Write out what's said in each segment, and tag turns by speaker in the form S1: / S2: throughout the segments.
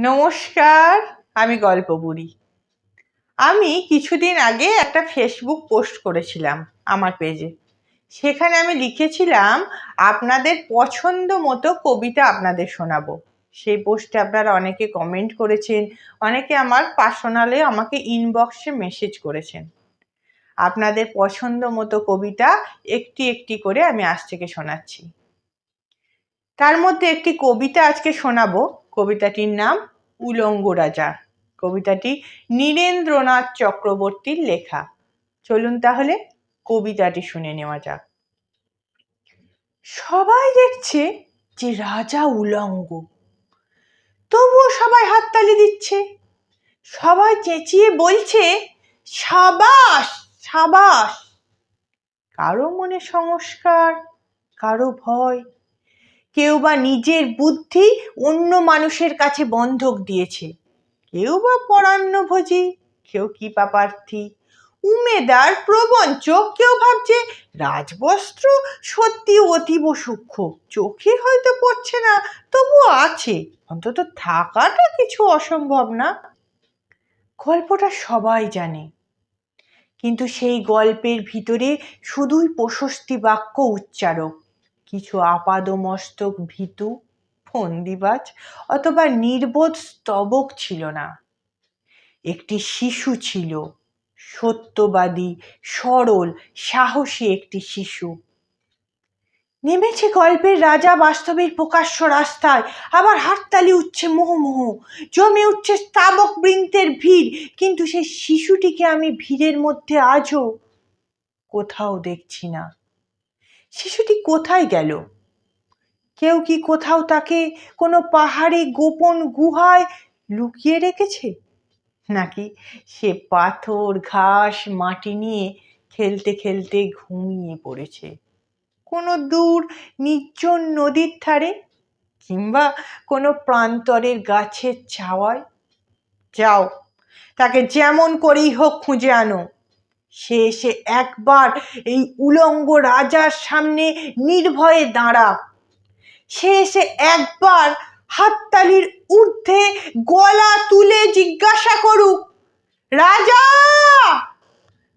S1: নমস্কার, আমি গল্প বুড়ি। আমি কিছুদিন আগে একটা ফেসবুক পোস্ট করেছিলাম আমার পেজে। সেখানে আমি লিখেছিলাম আপনাদের পছন্দ মতো কবিতা আপনাদের শোনাবো। সেই পোস্টে আপনারা অনেকে কমেন্ট করেছেন, অনেকে আমার পার্সোনালে আমাকে ইনবক্সে মেসেজ করেছেন। আপনাদের পছন্দ মতো কবিতা একটি একটি করে আমি আজ থেকে শোনাচ্ছি। তার মধ্যে একটি কবিতা আজকে শোনাবো। কবিতাটির নাম উলঙ্গ রাজা। কবিতাটি নীরেন্দ্রনাথ চক্রবর্তীর লেখা। চলুন তাহলে কবিতাটি শুনে নেওয়া যাক। সবাই দেখছে যে রাজা উলঙ্গ, তবুও সবাই হাততালি দিচ্ছে। সবাই চেঁচিয়ে বলছে সাবাস সাবাস। কারো মনে সংস্কার, কারো ভয়, কেউ বা নিজের বুদ্ধি অন্য মানুষের কাছে বন্ধক দিয়েছে, কেউ বা পরান্নভোজী, কেউ কৃপাপ্রার্থী, উমেদার প্রবঞ্চক, কেউ ভাবছে রাজবস্ত্র সত্যি অতীব সূক্ষ্ম, চোখে হয়তো পড়ছে না, তবুও আছে, অন্তত থাকাটা কিছু অসম্ভব না। গল্পটা সবাই জানে, কিন্তু সেই গল্পের ভিতরে শুধুই প্রশস্তি বাক্য উচ্চারক, কিছু আপাদমস্তক ভীতু, ফন্দিবাজ অথবা নির্বোধ স্তবক ছিল না। একটি শিশু ছিল, সত্যবাদী, সরল, সাহসী একটি শিশু। নেমেছে গল্পের রাজা বাস্তবের প্রকাশ্য রাস্তায়, আবার হাততালি উঠছে মোহমোহ, জমে উঠছে স্তাবক বৃন্তের ভিড়, কিন্তু সেই শিশুটিকে আমি ভিড়ের মধ্যে আজও কোথাও দেখছি না। শিশুটি কোথায় গেল? কেউ কি কোথাও তাকে কোনো পাহাড়ে গোপন গুহায় লুকিয়ে রেখেছে, নাকি সে পাথর ঘাস মাটি নিয়ে খেলতে খেলতে ঘুমিয়ে পড়েছে কোনো দূর নির্জন নদীর ধারে, কিংবা কোনো প্রান্তরের গাছের ছাওয়ায়? যাও, তাকে যেমন করেই হোক খুঁজে আনো। সে এসে একবার এই উলঙ্গ রাজার সামনে নির্ভয়ে দাঁড়া। সে এসে একবার হাততালির ঊর্ধ্বে গলা তুলে জিজ্ঞাসা করুক, রাজা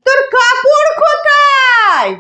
S1: তোর কাপড় কোথায়?